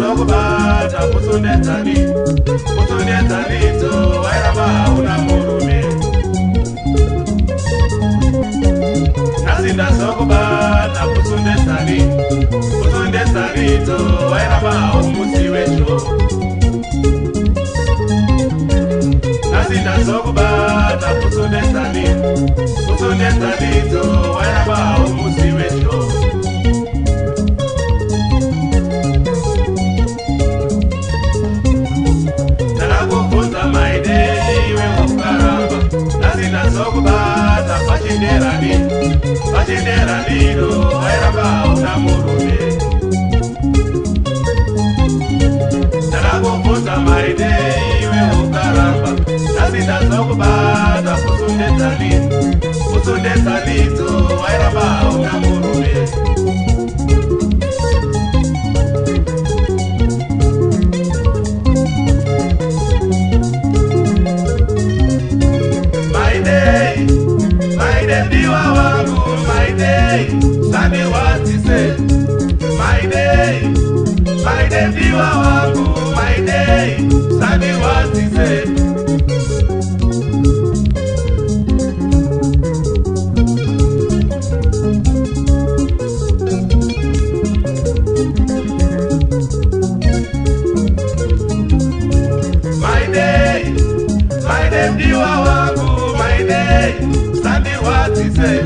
zokubata kusundedzanito wairamba una murume nazinda zokubata kusundedzanito wairamba umusi wecho nazinda zokubata kusundedzanito wairamba umusi wecho zokubata pachinderaniro wairamba una murume ndakakubvunza maide iwe ukaramba ndazinda zokubata kusundedzanito wairamba una murume Diwa wangu, my day, Sunday what he said. My day, diwa wangu, my day, Sunday what he said. My day, diwa wangu, my day. Sunday what he said.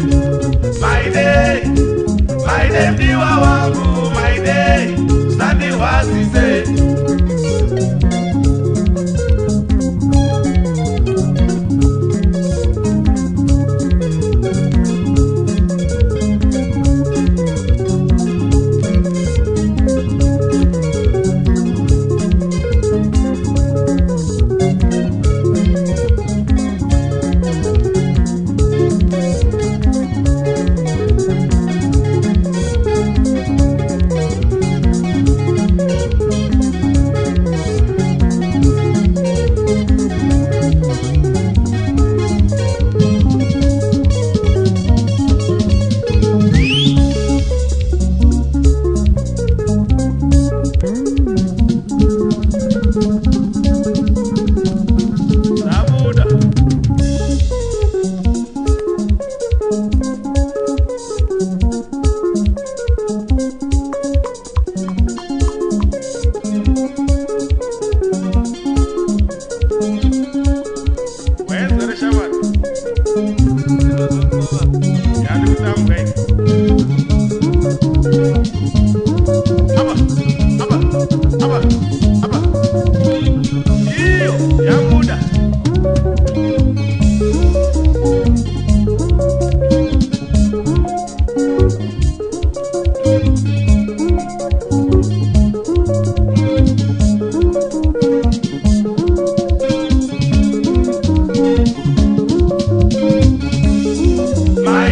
My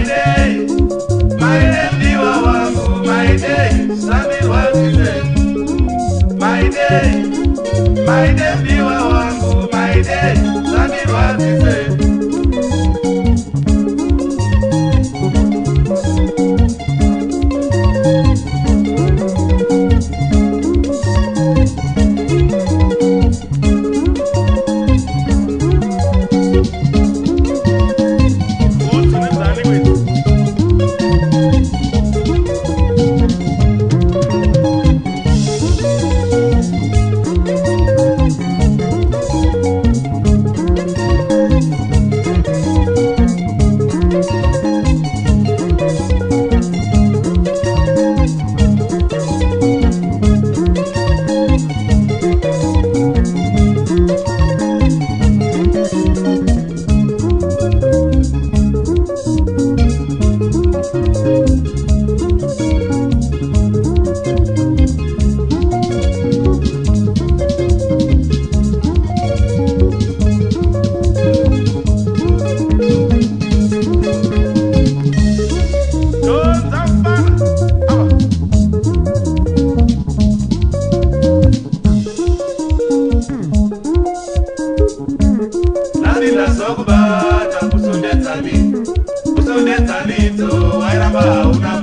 day, diwa wangu, my day. Sunday what he said. My day, diwa wangu, my day, Sunday what he said. Kusundedzanito wairamba una